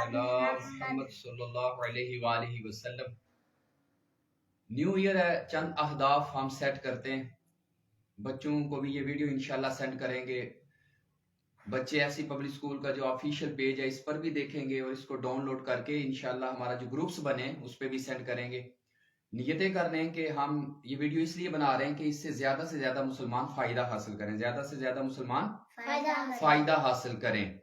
محمد صلی اللہ علیہ وآلہ وسلم۔ نیو ایئر ہے، چند اہداف ہم سیٹ کرتے ہیں، بچوں کو بھی یہ ویڈیو انشاءاللہ سینڈ کریں گے۔ بچے ایسی پبلک اسکول کا جو آفیشیل پیج ہے اس پر بھی دیکھیں گے اور اس کو ڈاؤن لوڈ کر کے انشاءاللہ ہمارا جو گروپس بنے اس پہ بھی سینڈ کریں گے۔ نیتیں کر رہے ہیں کہ ہم یہ ویڈیو اس لیے بنا رہے ہیں کہ اس سے زیادہ مسلمان فائدہ حاصل کریں، زیادہ سے زیادہ مسلمان فائدہ حاصل کریں۔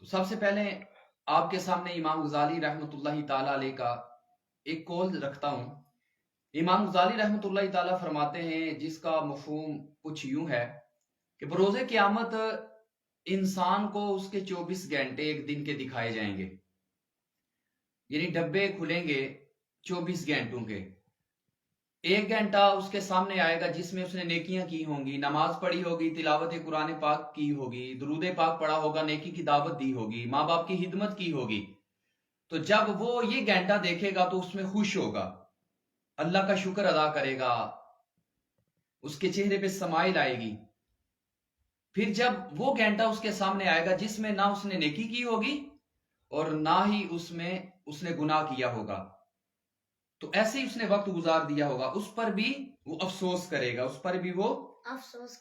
تو سب سے پہلے آپ کے سامنے امام غزالی رحمۃ اللہ تعالی علیہ کا ایک قول رکھتا ہوں۔ امام غزالی رحمۃ اللہ تعالی فرماتے ہیں، جس کا مفہوم کچھ یوں ہے کہ بروز قیامت انسان کو اس کے 24 گھنٹے ایک دن کے دکھائے جائیں گے، یعنی ڈبے کھلیں گے 24 گھنٹوں کے۔ ایک گھنٹہ اس کے سامنے آئے گا جس میں اس نے نیکیاں کی ہوں گی، نماز پڑھی ہوگی، تلاوت قرآن پاک کی ہوگی، درود پاک پڑھا ہوگا، نیکی کی دعوت دی ہوگی، ماں باپ کی خدمت کی ہوگی۔ تو جب وہ یہ گھنٹہ دیکھے گا تو اس میں خوش ہوگا، اللہ کا شکر ادا کرے گا، اس کے چہرے پہ سمائل آئے گی۔ پھر جب وہ گھنٹہ اس کے سامنے آئے گا جس میں نہ اس نے نیکی کی ہوگی اور نہ ہی اس میں اس نے گناہ کیا ہوگا، تو ایسے ہی اس نے وقت گزار دیا ہوگا، اس پر بھی وہ افسوس کرے گا، اس پر بھی وہ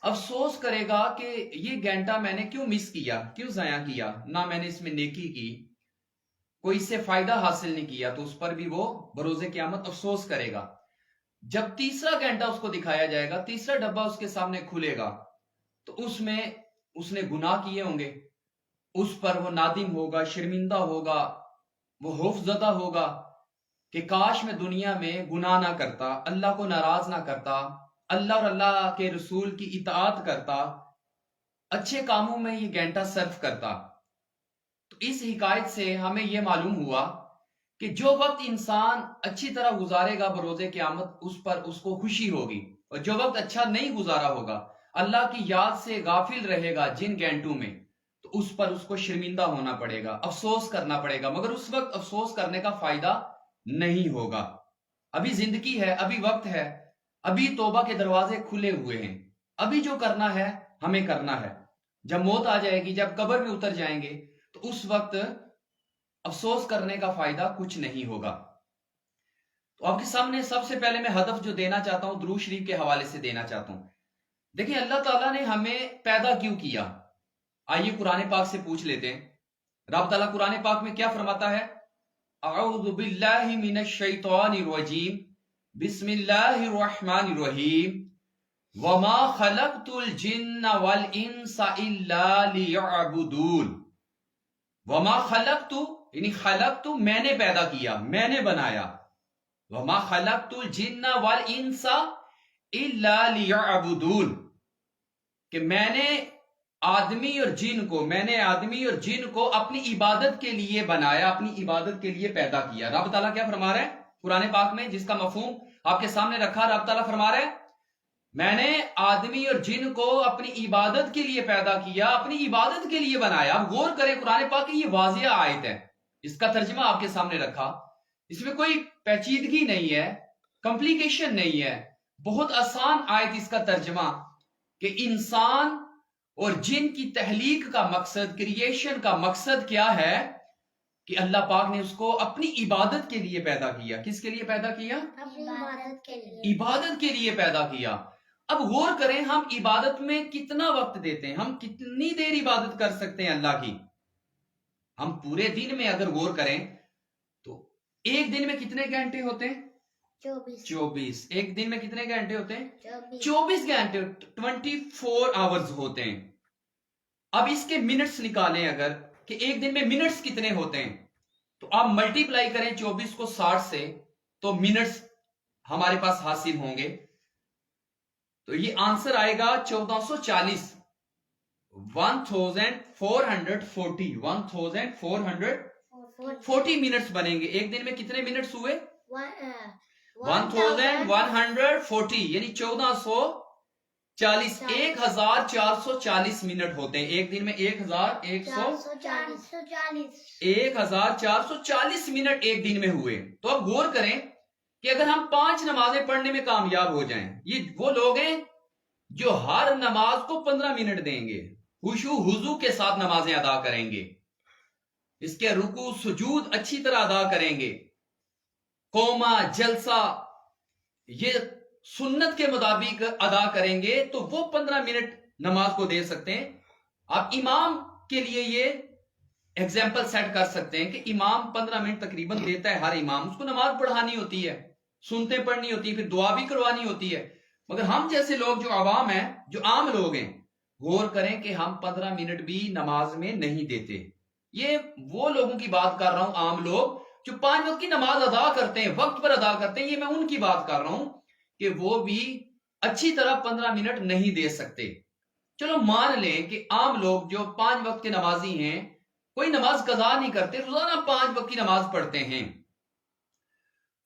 افسوس کرے گا کہ یہ گھنٹہ میں نے کیوں مس کیا، کیوں ضائع کیا، نہ میں نے اس میں نیکی کی، کوئی اس سے فائدہ حاصل نہیں کیا، تو اس پر بھی وہ بروز قیامت افسوس کرے گا۔ جب تیسرا گھنٹہ اس کو دکھایا جائے گا، تیسرا ڈبہ اس کے سامنے کھلے گا، تو اس میں اس نے گناہ کیے ہوں گے، اس پر وہ نادم ہوگا، شرمندہ ہوگا، وہ خوف زدہ ہوگا کہ کاش میں دنیا میں گناہ نہ کرتا، اللہ کو ناراض نہ کرتا، اللہ اور اللہ کے رسول کی اطاعت کرتا، اچھے کاموں میں یہ گھنٹہ صرف کرتا۔ تو اس حکایت سے ہمیں یہ معلوم ہوا کہ جو وقت انسان اچھی طرح گزارے گا بروز قیامت اس پر اس کو خوشی ہوگی، اور جو وقت اچھا نہیں گزارا ہوگا، اللہ کی یاد سے غافل رہے گا جن گھنٹوں میں، تو اس پر اس کو شرمندہ ہونا پڑے گا، افسوس کرنا پڑے گا، مگر اس وقت افسوس کرنے کا فائدہ نہیں ہوگا۔ ابھی زندگی ہے، ابھی وقت ہے، ابھی توبہ کے دروازے کھلے ہوئے ہیں، ابھی جو کرنا ہے ہمیں کرنا ہے۔ جب موت آ جائے گی، جب قبر میں اتر جائیں گے، تو اس وقت افسوس کرنے کا فائدہ کچھ نہیں ہوگا۔ تو آپ کے سامنے سب سے پہلے میں ہدف جو دینا چاہتا ہوں درود شریف کے حوالے سے دینا چاہتا ہوں۔ دیکھیں اللہ تعالیٰ نے ہمیں پیدا کیوں کیا؟ آئیے قرآن پاک سے پوچھ لیتے ہیں۔ رب تعالیٰ قرآن پاک میں کیا فرماتا ہے؟ اعوذ باللہ من الشیطان الرجیم، بسم اللہ الرحمن الرحیم، وما خلقت الجن والانس الا لیعبدون۔ وما خلقت یعنی خلقت میں نے پیدا کیا، میں نے بنایا، وما خلقت الجن والانس الا لیعبدون، کہ میں نے آدمی اور جن کو اپنی عبادت کے لیے بنایا، اپنی عبادت کے لیے پیدا کیا۔ رب تعالیٰ کیا فرما رہے ہیں قرآن پاک میں، جس کا مفہوم آپ کے سامنے رکھا؟ رب تعالیٰ فرما رہے ہیں میں نے آدمی اور جن کو اپنی عبادت کے لیے پیدا کیا، اپنی عبادت کے لیے بنایا۔ اب غور کریں قرآن پاک کی یہ واضح آیت ہے، اس کا ترجمہ آپ کے سامنے رکھا، اس میں کوئی پیچیدگی نہیں ہے، کمپلیکیشن نہیں ہے، بہت آسان آیت اس کا ترجمہ، کہ انسان اور جن کی تخلیق کا مقصد، کریشن کا مقصد کیا ہے؟ کہ اللہ پاک نے اس کو اپنی عبادت کے لیے پیدا کیا۔ کس کے لیے پیدا کیا؟ اپنی عبادت کے لیے، عبادت کے لیے پیدا کیا۔ اب غور کریں ہم عبادت میں کتنا وقت دیتے ہیں، ہم کتنی دیر عبادت کر سکتے ہیں اللہ کی؟ ہم پورے دن میں اگر غور کریں تو ایک دن میں کتنے گھنٹے ہوتے ہیں؟ 24۔ ایک دن میں کتنے گھنٹے ہوتے ہیں؟ 24 گھنٹے، 24 آورز ہوتے ہیں۔ اب اس کے منٹس نکالیں اگر، کہ ایک دن میں منٹس کتنے ہوتے ہیں، تو آپ ملٹی پلائی کریں 24 کو 60 سے، تو منٹس ہمارے پاس حاصل ہوں گے۔ تو یہ آنسر آئے گا 1440، 1440 منٹس بنیں گے۔ ایک دن میں کتنے منٹس ہوئے؟ 1140، یعنی 1440، 1440 منٹ ہوتے ہیں ایک دن میں۔ 1440 منٹ ایک دن میں ہوئے۔ تو اب غور کریں کہ اگر ہم 5 نمازیں پڑھنے میں کامیاب ہو جائیں، یہ وہ لوگ ہیں جو ہر نماز کو 15 منٹ دیں گے، خشوع خضوع کے ساتھ نمازیں ادا کریں گے، اس کے رکوع سجود اچھی طرح ادا کریں گے، قوما جلسہ یہ سنت کے مطابق ادا کریں گے تو وہ 15 منٹ نماز کو دے سکتے ہیں۔ آپ امام کے لیے یہ ایگزامپل سیٹ کر سکتے ہیں کہ امام 15 منٹ تقریباً دیتا ہے ہر امام، اس کو نماز پڑھانی ہوتی ہے، سنتے پڑھنی ہوتی ہے، پھر دعا بھی کروانی ہوتی ہے۔ مگر ہم جیسے لوگ جو عوام ہیں، جو عام لوگ ہیں، غور کریں کہ ہم 15 منٹ بھی نماز میں نہیں دیتے۔ یہ وہ لوگوں کی بات کر رہا ہوں، عام لوگ جو 5 وقت کی نماز ادا کرتے ہیں، وقت پر ادا کرتے ہیں، یہ میں ان کی بات کر رہا ہوں کہ وہ بھی اچھی طرح 15 منٹ نہیں دے سکتے۔ چلو مان لیں کہ عام لوگ جو 5 وقت کے نمازی ہیں، کوئی نماز قضا نہیں کرتے، روزانہ 5 وقت کی نماز پڑھتے ہیں،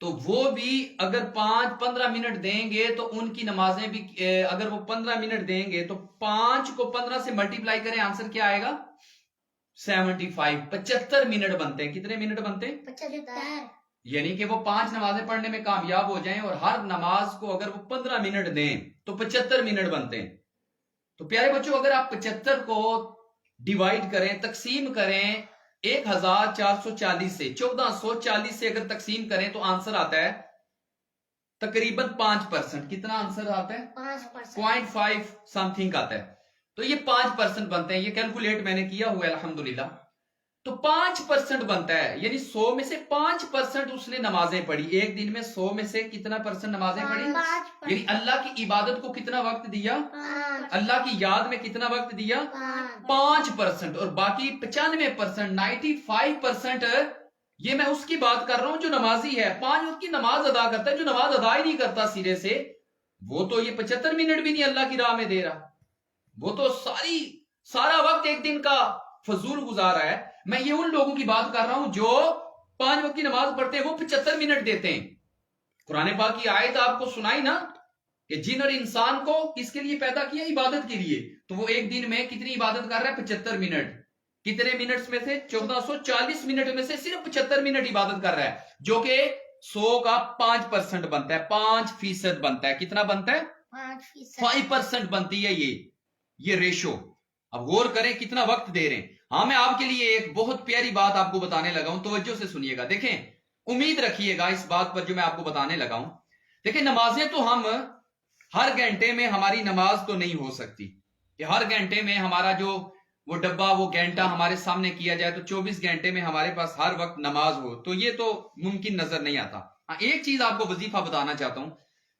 تو وہ بھی اگر 15 منٹ دیں گے تو ان کی نمازیں بھی، اگر وہ 15 منٹ دیں گے تو 5 کو 15 سے ملٹیپلائی کریں، آنسر کیا آئے گا؟ 75، 75 منٹ بنتے ہیں۔ کتنے منٹ بنتے ہیں؟ 75۔ یعنی کہ وہ 5 نمازیں پڑھنے میں کامیاب ہو جائیں اور ہر نماز کو اگر وہ 15 منٹ دیں تو 75 منٹ بنتے ہیں۔ تو پیارے بچوں، اگر آپ 75 کو ڈیوائیڈ کریں، تقسیم کریں 1440 سے، 1440 سے اگر تقسیم کریں تو آنسر آتا ہے تقریباً 5%۔ کتنا آنسر آتا ہے؟ 5%۔ 0.5 سم تھنگ آتا ہے۔ تو یہ 5% بنتے ہیں، یہ کیلکولیٹ میں نے کیا ہوا ہے الحمدللہ۔ تو 5% بنتا ہے، یعنی 100 میں سے 5% اس نے نمازیں پڑھی۔ ایک دن میں 100 میں سے کتنا پرسنٹ نمازیں پڑھی؟ یعنی اللہ کی عبادت کو کتنا وقت دیا؟ اللہ کی یاد میں کتنا وقت دیا؟ 5%۔ اور باقی 95%، 95%، یہ میں اس کی بات کر رہا ہوں جو نمازی ہے، 5 وقت کی نماز ادا کرتا ہے۔ جو نماز ادا ہی نہیں کرتا سرے سے، وہ تو یہ 75 منٹ بھی نہیں اللہ کی راہ میں دے رہا، وہ تو سارا وقت ایک دن کا فضول گزارا ہے۔ میں یہ ان لوگوں کی بات کر رہا ہوں جو 5 وقت کی نماز پڑھتے ہیں، وہ 75 منٹ دیتے ہیں۔ قرآن پاک کی آیت آپ کو سنائی نا کہ جن اور انسان کو کس کے لیے پیدا کیا؟ عبادت کے لیے۔ تو وہ ایک دن میں کتنی عبادت کر رہا ہے؟ 75 منٹ۔ کتنے منٹس میں سے؟ 1440 منٹ میں سے صرف 75 منٹ عبادت کر رہا ہے، جو کہ 100 کا 5% بنتا ہے، 5% بنتا ہے۔ کتنا بنتا ہے؟ 5% بنتی ہے یہ ریشو۔ اب غور کریں کتنا وقت دے رہے ہیں۔ ہاں، میں آپ کے لیے ایک بہت پیاری بات آپ کو بتانے لگا ہوں، توجہ سے سنیے گا۔ دیکھیں، امید رکھیے گا اس بات پر جو میں آپ کو بتانے لگا ہوں۔ دیکھیں، نمازیں تو ہم ہر گھنٹے میں ہماری نماز تو نہیں ہو سکتی کہ ہر گھنٹے میں ہمارا جو وہ ڈبہ، وہ گھنٹہ ہمارے سامنے کیا جائے تو 24 گھنٹے میں ہمارے پاس ہر وقت نماز ہو، تو یہ تو ممکن نظر نہیں آتا۔ ہاں، ایک چیز آپ کو وظیفہ بتانا چاہتا ہوں۔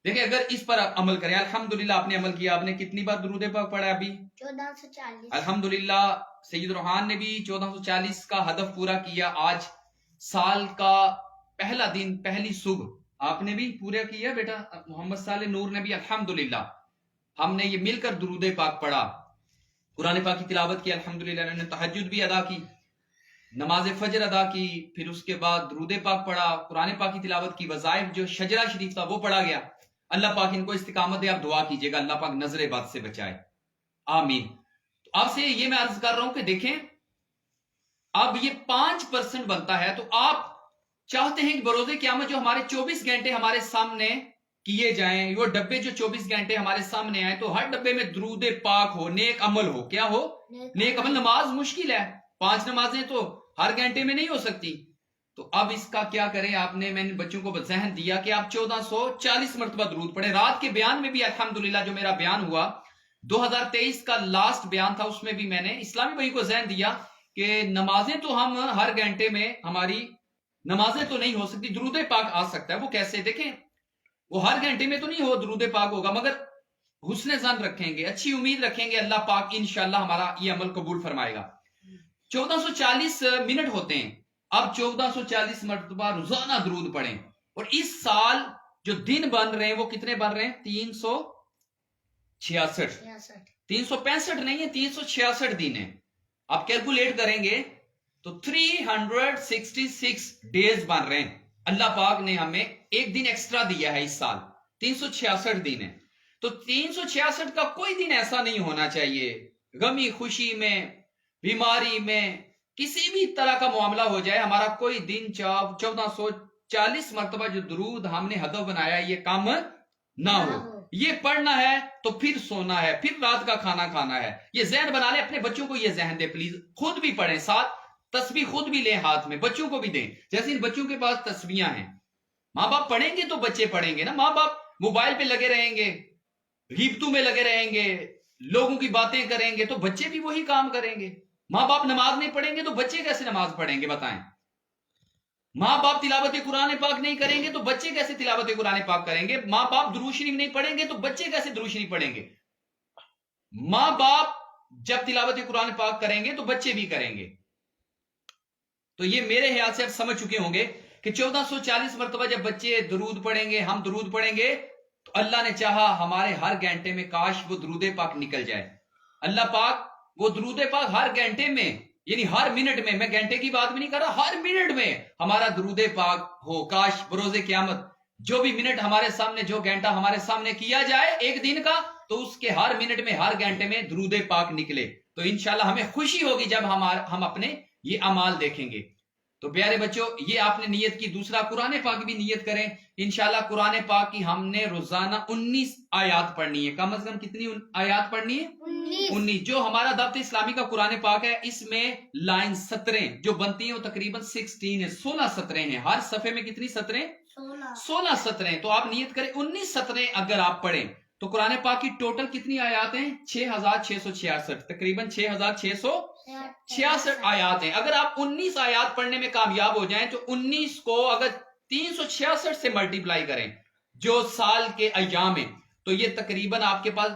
دیکھیں، اگر اس پر آپ عمل کریں، الحمدللہ آپ نے عمل کیا۔ آپ نے کتنی بار درود پاک پڑھا ہے ابھی؟ 1440۔ الحمدللہ سید روحان نے بھی 1440 کا ہدف پورا کیا۔ آج سال کا پہلا دن، پہلی صبح آپ نے بھی پورا کیا بیٹا۔ محمد صالح نور نے بھی الحمدللہ، ہم نے یہ مل کر درود پاک پڑھا، قرآن پاک کی تلاوت کی، الحمدللہ نے تہجد بھی ادا کی، نماز فجر ادا کی، پھر اس کے بعد درود پاک پڑھا، قرآن پاک کی تلاوت کی، وظائف جو شجرہ شریف تھا وہ پڑھا گیا۔ اللہ پاک ان کو استقامت دے۔ آپ دعا کیجئے گا اللہ پاک نظر بد سے بچائے، آمین۔ تو آپ سے یہ میں عرض کر رہا ہوں کہ دیکھیں، اب یہ 5% بنتا ہے، تو آپ چاہتے ہیں کہ بروز قیامت جو ہمارے 24 گھنٹے ہمارے سامنے کیے جائیں، وہ ڈبے جو 24 گھنٹے ہمارے سامنے آئے، تو ہر ڈبے میں درود پاک ہو، نیک عمل ہو۔ کیا ہو؟ نیک عمل۔ نماز مشکل ہے، 5 نمازیں تو ہر گھنٹے میں نہیں ہو سکتی۔ تو اب اس کا کیا کریں؟ میں نے بچوں کو ذہن دیا کہ آپ 1440 مرتبہ درود پڑھیں۔ رات کے بیان میں بھی الحمدللہ جو میرا بیان ہوا 2023 کا لاسٹ بیان تھا، اس میں بھی میں نے اسلامی بھائی کو ذہن دیا کہ نمازیں تو ہم ہر گھنٹے میں، ہماری نمازیں تو نہیں ہو سکتی، درود پاک آ سکتا ہے۔ وہ کیسے؟ دیکھیں، وہ ہر گھنٹے میں تو نہیں ہو درود پاک ہوگا، مگر حسن ظن رکھیں گے، اچھی امید رکھیں گے، اللہ پاک انشاءاللہ ہمارا یہ عمل قبول فرمائے گا۔ 1440 منٹ ہوتے ہیں، اب 1440 مرتبہ روزانہ درود پڑھیں۔ اور اس سال جو دن بن رہے ہیں وہ کتنے بن رہے ہیں؟ 366۔ 365 نہیں ہے، 366 دن ہے۔ آپ کیلکولیٹ کریں گے تو 366 ڈیز بن رہے ہیں۔ اللہ پاک نے ہمیں ایک دن ایکسٹرا دیا ہے اس سال، 366 دن ہے۔ تو 366 کا کوئی دن ایسا نہیں ہونا چاہیے، غمی خوشی میں، بیماری میں، کسی بھی طرح کا معاملہ ہو جائے، ہمارا کوئی دن 1440 مرتبہ جو درود ہم نے ہدف بنایا یہ کم نہ ہو۔ یہ پڑھنا ہے تو پھر سونا ہے، پھر رات کا کھانا کھانا ہے۔ یہ ذہن بنا لے، اپنے بچوں کو یہ ذہن دے پلیز، خود بھی پڑھیں، ساتھ تسبیح خود بھی لیں ہاتھ میں، بچوں کو بھی دیں. جیسے ان بچوں کے پاس تسبیحاں ہیں، ماں باپ پڑھیں گے تو بچے پڑھیں گے نا. ماں باپ موبائل پہ لگے رہیں گے، غیبتوں میں لگے رہیں گے، لوگوں کی باتیں کریں گے تو بچے بھی وہی کام کریں گے. ماں باپ نماز نہیں پڑھیں گے تو بچے کیسے نماز پڑھیں گے بتائیں؟ ماں باپ تلاوت قرآن پاک نہیں کریں گے تو بچے کیسے تلاوت قرآن پاک کریں گے؟ ماں باپ درود شریف نہیں پڑھیں گے تو بچے کیسے درود شریف پڑھیں گے؟ ماں باپ جب تلاوت قرآن پاک کریں گے تو بچے بھی کریں گے. تو یہ میرے خیال سے آپ سمجھ چکے ہوں گے کہ 1440 مرتبہ جب بچے درود پڑھیں گے، ہم درود پڑھیں گے، تو اللہ نے چاہا ہمارے ہر گھنٹے میں کاش وہ درود پاک نکل جائے. اللہ پاک وہ درود پاک ہر گھنٹے میں، یعنی ہر منٹ میں گھنٹے کی بات بھی نہیں کر رہا، ہر منٹ میں ہمارا درود پاک ہو. کاش بروز قیامت جو بھی منٹ ہمارے سامنے، جو گھنٹہ ہمارے سامنے کیا جائے ایک دن کا، تو اس کے ہر منٹ میں، ہر گھنٹے میں درود پاک نکلے. تو انشاءاللہ ہمیں خوشی ہوگی جب ہم اپنے یہ اعمال دیکھیں گے. تو پیارے بچوں، یہ آپ نے نیت کی. دوسرا، قرآن پاک بھی نیت کریں. انشاءاللہ قرآن پاک کی ہم نے روزانہ 19 آیات پڑھنی ہے. کم از کم کتنی آیات پڑھنی ہے؟ 19. جو ہمارا دعوت اسلامی کا قرآن پاک ہے، اس میں لائن 17 جو بنتی ہیں وہ تقریباً 16 سطریں ہیں. ہر صفحے میں کتنی سطریں؟ 16 سطریں. تو آپ نیت کریں 19 سطریں اگر آپ پڑھیں تو قرآن پاک کی ٹوٹل کتنی آیات ہیں؟ 6666. تقریباً 6666 آیات ہیں. اگر آپ 19 آیات پڑھنے میں کامیاب ہو جائیں تو 19 کو اگر 366 سے ملٹیپلائی کریں جو سال کے ایام ہیں، تو یہ تقریباً آپ کے پاس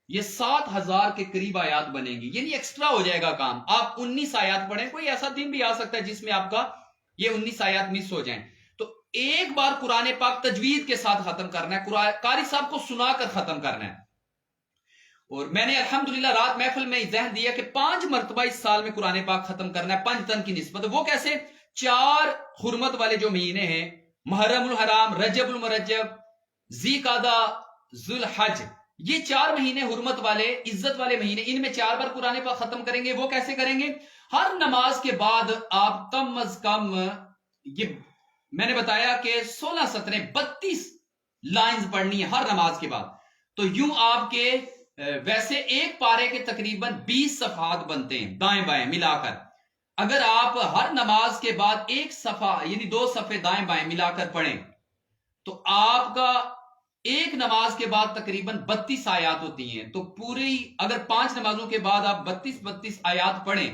یہ 7000 کے قریب آیات بنیں گی. یعنی ایکسٹرا ہو جائے گا کام. آپ 19 آیات پڑھیں. کوئی ایسا دن بھی آ سکتا ہے جس میں آپ کا یہ 19 آیات مس ہو جائیں. تو ایک بار قرآن پاک تجوید کے ساتھ ختم کرنا ہے، قاری صاحب کو سنا کر ختم کرنا ہے. اور میں نے الحمدللہ رات محفل میں ذہن دیا کہ 5 مرتبہ اس سال میں قرآن پاک ختم کرنا ہے 5 تن کی نسبت. وہ کیسے؟ 4 حرمت والے جو مہینے ہیں، محرم الحرام، رجب المرجب، ذی قعدہ، ذوالحج، یہ 4 مہینے حرمت والے، عزت والے مہینے، ان میں 4 بار قرآن پاک ختم کریں گے. وہ کیسے کریں گے؟ ہر نماز کے بعد آپ کم از کم، یہ میں نے بتایا کہ 16 سطریں 32 لائنز پڑھنی ہے ہر نماز کے بعد. تو یوں آپ کے ویسے ایک پارے کے تقریباً 20 صفحات بنتے ہیں دائیں بائیں ملا کر. اگر آپ ہر نماز کے بعد ایک صفحہ یعنی 2 صفحے دائیں بائیں ملا کر پڑھیں تو آپ کا ایک نماز کے بعد تقریباً 32 آیات ہوتی ہیں. تو پوری اگر 5 نمازوں کے بعد آپ 32 آیات پڑھیں،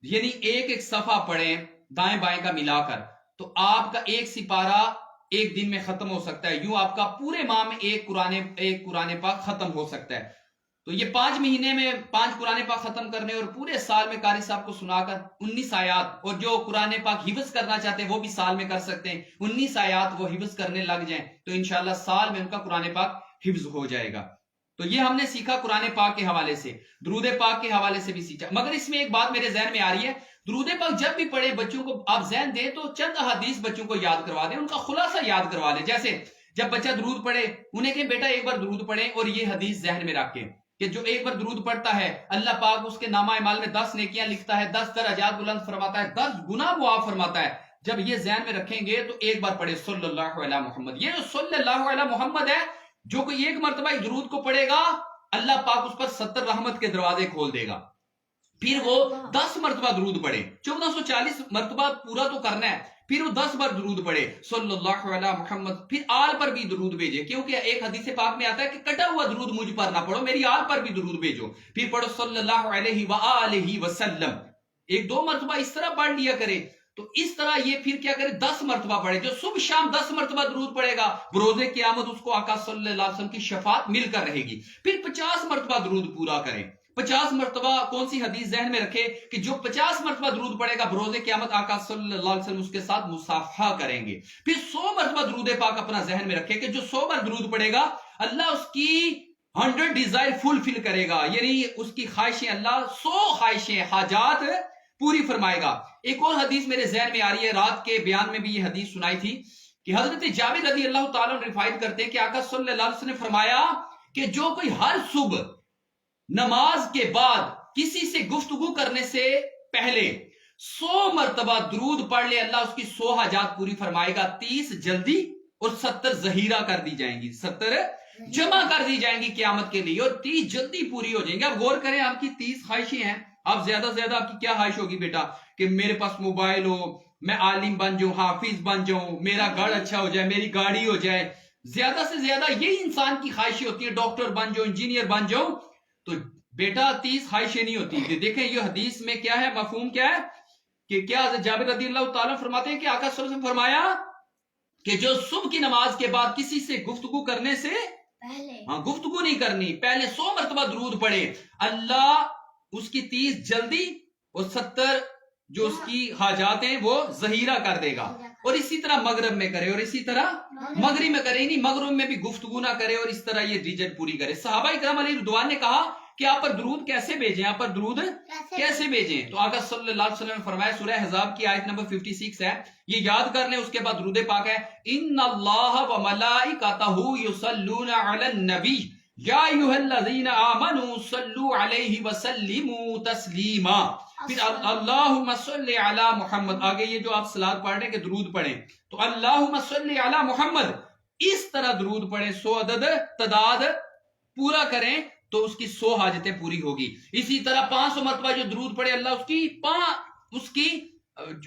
یعنی ایک صفحہ پڑھیں دائیں بائیں کا ملا کر، تو آپ کا ایک سپارہ ایک دن میں ختم ہو سکتا ہے. یوں آپ کا پورے ماہ میں ایک قرآن پاک ختم ہو سکتا ہے. تو یہ 5 مہینے میں 5 قرآن پاک ختم کرنے اور پورے سال میں قاری صاحب کو سنا کر 19 آیات، اور جو قرآن پاک حفظ کرنا چاہتے ہیں وہ بھی سال میں کر سکتے ہیں. 19 آیات وہ حفظ کرنے لگ جائیں تو انشاءاللہ سال میں ان کا قرآن پاک حفظ ہو جائے گا. تو یہ ہم نے سیکھا قرآن پاک کے حوالے سے، درود پاک کے حوالے سے بھی سیکھا. مگر اس میں ایک بات میرے ذہن میں آ رہی ہے، درود پاک جب بھی پڑھے بچوں کو آپ ذہن دیں تو چند احادیث بچوں کو یاد کروا دیں، ان کا خلاصہ یاد کروا دیں. جیسے جب بچہ درود پڑھے انہیں کہ بیٹا ایک بار درود پڑھیں اور یہ حدیث ذہن میں رکھیں کہ جو ایک بار درود پڑھتا ہے اللہ پاک اس کے نامہ اعمال میں 10 نیکیاں لکھتا ہے، 10 درجات بلند فرماتا ہے، 10 گناہ معاف فرماتا ہے. جب یہ ذہن میں رکھیں گے تو ایک بار پڑھے صلی اللہ علیہ محمد. یہ جو صلی اللہ علیہ محمد ہے، جو کوئی ایک مرتبہ اس درود کو پڑھے گا اللہ پاک اس پر 70 رحمت کے دروازے کھول دے گا. پھر وہ 10 مرتبہ درود پڑھے. 1440 مرتبہ پورا تو کرنا ہے. پھر وہ 10 بار درود پڑھے صلی اللہ علیہ محمد. پھر آل پر بھی درود بھیجے، کیونکہ ایک حدیث پاک میں آتا ہے کہ کٹا ہوا درود مجھ پر نہ پڑھو، میری آل پر بھی درود بھیجو. پھر پڑھو صلی اللہ علیہ وآلہ وسلم. 1-2 مرتبہ اس طرح پڑھ لیا کرے. تو اس طرح یہ پھر کیا کرے 10 مرتبہ پڑھے. جو صبح شام 10 مرتبہ درود پڑھے گا بروز قیامت اس کو آقا صلی اللہ علیہ وسلم کی شفاعت مل کر رہے گی. پھر 50 مرتبہ درود پورا کریں. 50 مرتبہ کون سی حدیث ذہن میں رکھے کہ جو 50 مرتبہ درود پڑھے گا بروز قیامت آقا صلی اللہ علیہ وسلم اس کے ساتھ مصافحہ کریں گے. پھر 100 مرتبہ درود پاک اپنا ذہن میں رکھے کہ جو 100 بار درود پڑھے گا اللہ اس کی 100 ڈیزائر فلفل کرے گا، یعنی اس کی خواہشیں اللہ 100 خواہشیں حاجات پوری فرمائے گا. ایک اور حدیث میرے ذہن میں آ رہی ہے، رات کے بیان میں بھی یہ حدیث سنائی تھی کہ حضرت جابر رضی اللہ تعالیٰ عنہ روایت کرتے ہیں کہ آقا صلی اللہ علیہ وسلم نے فرمایا کہ جو کوئی ہر صبح نماز کے بعد کسی سے گفتگو کرنے سے پہلے 100 مرتبہ درود پڑھ لے اللہ اس کی 100 حاجات پوری فرمائے گا. 30 جلدی اور 70 ذخیرہ کر دی جائیں گی، 70 جمع کر دی جائیں گی قیامت کے لیے، اور 30 جلدی پوری ہو جائیں گے. اب غور کریں آپ کی 30 خواہشیں ہیں اب زیادہ سے زیادہ آپ کی کیا خواہش ہوگی بیٹا کہ میرے پاس موبائل ہو، میں عالم بن جاؤں، حافظ بن جاؤں، میرا گھر اچھا ہو جائے، میری گاڑی ہو جائے. زیادہ سے زیادہ یہی انسان کی خواہشیں ہوتی ہیں، ڈاکٹر بن جاؤں، انجینئر بن جاؤں. تو بیٹا 30 خواہشیں نہیں ہوتی. دیکھیں یہ حدیث میں کیا ہے، مفہوم کیا ہے کہ کیا حضرت جابر رضی اللہ تعالیٰ فرماتے ہیں کہ آقا صلی اللہ علیہ وسلم فرمایا کہ جو صبح کی نماز کے بعد کسی سے گفتگو کرنے سے گفتگو نہیں کرنی، پہلے 100 مرتبہ درود پڑھے، اللہ اس کی 30 جلدی اور 70 جو اس کی حاجات ہیں وہ ذخیرہ کر دے گا. اور اسی طرح مغرب میں کرے، اور اسی طرح مغرب میں کرے، نہیں مغرب میں بھی گفتگو نہ کرے، اور اس طرح یہ ریجن پوری کرے. صحابہ کرام علیہ رضوان نے کہا کہ آپ پر درود کیسے بھیجیں، آپ پر درود کیسے بھیجیں؟ تو آقا صلی اللہ علیہ وسلم نے فرمایا، سورہ احزاب کی آیت نمبر 56 ہے، یہ یاد کر لیں، اس کے بعد درود پاک ہے، ان اللہ و ملائکتہ یصلون علی النبی یا ایھا الذین آمنوا صلوا علیہ وسلموا تسلیما. پھر اللہم صلی علی محمد، آگے یہ جو آپ صلاۃ پڑھ رہے ہیں کہ درود پڑھیں، تو اللہم صلی علی محمد، اس طرح درود پڑھیں، 100 عدد تعداد پورا کریں تو اس کی 100 حاجتیں پوری ہوگی. اسی طرح 500 مرتبہ جو درود پڑھے، اللہ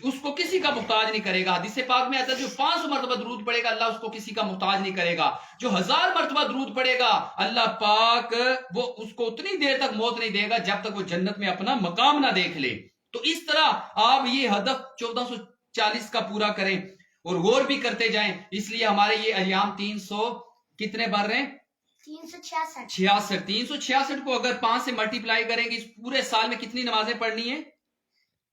اس کو کسی کا محتاج نہیں کرے گا. حدیث پاک میں آتا ہے جو 500 مرتبہ درود پڑھے گا اللہ اس کو کسی کا محتاج نہیں کرے گا. جو 1000 مرتبہ درود پڑھے گا اللہ پاک وہ اس کو اتنی دیر تک موت نہیں دے گا جب تک وہ جنت میں اپنا مقام نہ دیکھ لے. تو اس طرح آپ یہ ہدف 1440 کا پورا کریں اور غور بھی کرتے جائیں. اس لیے ہمارے یہ ایام 300 کتنے بڑھ رہے ہیں؟ 366. 366 کو اگر 5 سے ملٹیپلائی کریں گے اس پورے سال میں کتنی نمازیں پڑھنی ہیں؟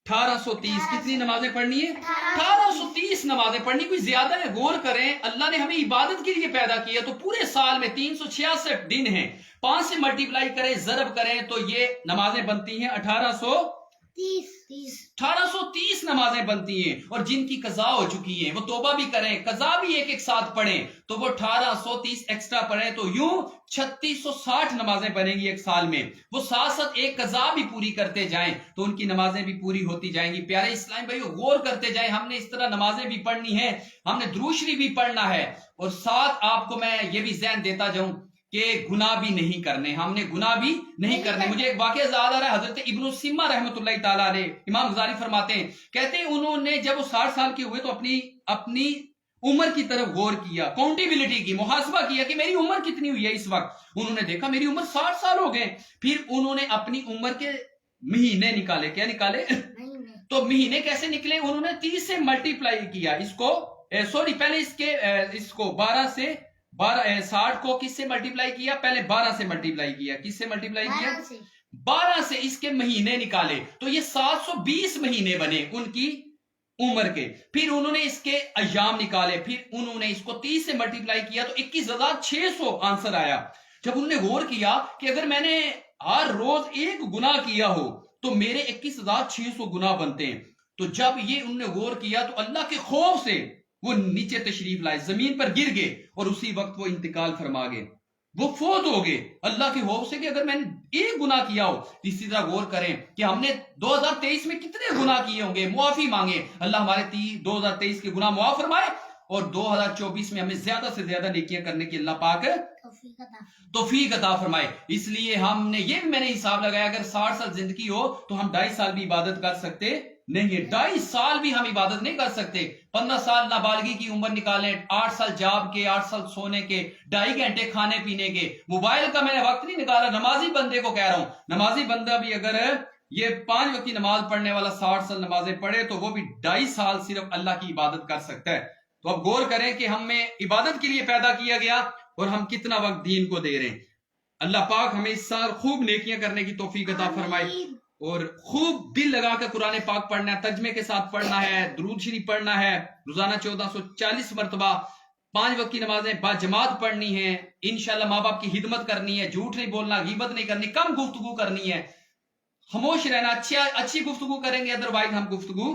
1830. کتنی نمازیں پڑھنی ہیں؟ 1830 نمازیں پڑھنی. کوئی زیادہ ہے، غور کریں. اللہ نے ہمیں عبادت کے لیے پیدا کیا تو پورے سال میں 366 دن ہیں. 5 سے ملٹیپلائی کریں، ضرب کریں تو یہ نمازیں بنتی ہیں 1830 نمازیں بنتی ہیں. اور جن کی قضا ہو چکی ہیں وہ توبہ بھی کریں، قضا بھی ایک ساتھ پڑھیں تو وہ 1830 ایکسٹرا پڑھیں تو یوں 3660 نمازیں بنیں گی ایک سال میں. وہ ساتھ ساتھ ایک قضا بھی پوری کرتے جائیں تو ان کی نمازیں بھی پوری ہوتی جائیں گی. پیارے اسلام بھائیو غور کرتے جائیں. ہم نے اس طرح نمازیں بھی پڑھنی ہیں، ہم نے درود شریف بھی پڑھنا ہے، اور ساتھ آپ کو میں یہ بھی ذہن دیتا جاؤں کہ گناہ بھی نہیں کرنے. ہم نے گناہ بھی نہیں کرنے. مجھے ایک واقعہ یاد آ رہا ہے، حضرت ابن سیمہ رحمۃ اللہ تعالیٰ علیہ، امام غزالی فرماتے ہیں، کہتے ہیں انہوں نے جب وہ 60 سال کے ہوئے تو اپنی عمر کی طرف غور کیا، کاؤنٹیبلٹی کی، محاسبہ کیا کہ میری عمر کتنی ہوئی ہے اس وقت. انہوں نے دیکھا میری عمر 60 سال ہو گئے. پھر انہوں نے اپنی عمر کے مہینے نکالے. کیا نکالے؟ تو مہینے کیسے نکلے؟ انہوں نے 30 سے ملٹیپلائی کیا اس کو، پہلے اس کو 12 سے 60 کو کس سے ملٹیپلائی کیا؟ پہلے 12 سے ملٹیپلائی کیا. کس سے ملٹیپلائی کیا؟ 12 سے اس کے مہینے نکالے تو یہ 720 مہینے بنے ان کی عمر کے. پھر انہوں نے اس کے ایام نکالے، پھر انہوں نے اس کو 30 سے ملٹیپلائی کیا تو 21,600 آنسر آیا. جب انہوں نے غور کیا کہ اگر میں نے ہر روز ایک گناہ کیا ہو تو میرے 21,600 گناہ بنتے ہیں. تو جب یہ انہوں نے غور کیا تو اللہ کے خوف سے وہ نیچے تشریف لائے، زمین پر گر گئے اور اسی وقت وہ انتقال فرما گئے، وہ فوت ہو گئے اللہ کے خوف سے کہ اگر میں نے ایک گناہ کیا ہو. اسی طرح غور کریں کہ ہم نے 2023 میں کتنے گناہ کیے ہوں گے، معافی مانگے. اللہ ہمارے 2023 کے گناہ معاف فرمائے اور 2024 میں ہمیں زیادہ سے زیادہ نیکیاں کرنے کی اللہ پاک توفیق عطا فرمائے. اس لیے ہم نے یہ بھی میں نے حساب لگایا اگر 60 سال زندگی ہو تو ہم 2.5 سال بھی عبادت کر سکتے نہیں ہے. 2.5 سال بھی ہم عبادت نہیں کر سکتے. 15 سال نابالغی کی عمر نکالیں، 8 سال جاب کے، 8 سال سونے کے، 2.5 گھنٹے کھانے پینے کے، موبائل کا میں نے وقت نہیں نکالا. نمازی بندے کو کہہ رہا ہوں، نمازی بندہ بھی اگر یہ 5 وقت کی نماز پڑھنے والا 60 سال نمازیں پڑھے تو وہ بھی 2.5 سال صرف اللہ کی عبادت کر سکتا ہے. تو اب غور کریں کہ ہمیں عبادت کے لیے پیدا کیا گیا اور ہم کتنا وقت دین کو دے رہے ہیں. اللہ پاک ہمیں اس سال خوب نیکیاں کرنے کی توفیق عطا فرمائے اور خوب دل لگا کر قرآن پاک پڑھنا ہے، ترجمے کے ساتھ پڑھنا ہے، درود شریف پڑھنا ہے، روزانہ 1440 مرتبہ 5 وقت کی نمازیں با جماعت پڑھنی ہے. انشاءاللہ ماں باپ کی خدمت کرنی ہے، جھوٹ نہیں بولنا، غیبت نہیں کرنی، کم گفتگو کرنی ہے، خاموش رہنا، اچھی گفتگو کریں گے، ادروائز ہم گفتگو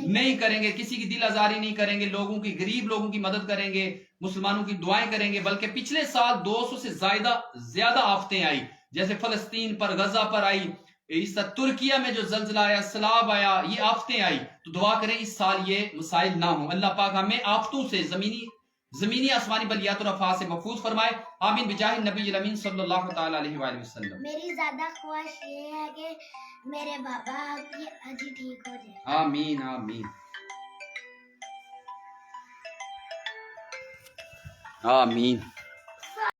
نہیں کریں گے، کسی کی دل آزاری نہیں کریں گے، لوگوں کی غریب لوگوں کی مدد کریں گے، مسلمانوں کی دعائیں کریں گے. بلکہ پچھلے سال 200 سے زیادہ آفتیں آئی، جیسے فلسطین پر، غزہ پر آئی، اس طرح ترکیہ میں جو زلزلہ آیا، سیلاب آیا، یہ آفتیں آئی. تو دعا کریں اس سال یہ مسائل نہ ہوں. اللہ پاک ہمیں آفتوں سے، زمینی زمینی آسمانی بلیات اور افات سے محفوظ فرمائے. آمین بجاہ النبی الامین صلی اللہ تعالی علیہ وآلہ وسلم. میری زیادہ خواہش یہ ہے کہ میرے بابا کی حجی ٹھیک ہو جائے. آمین آمین آمین.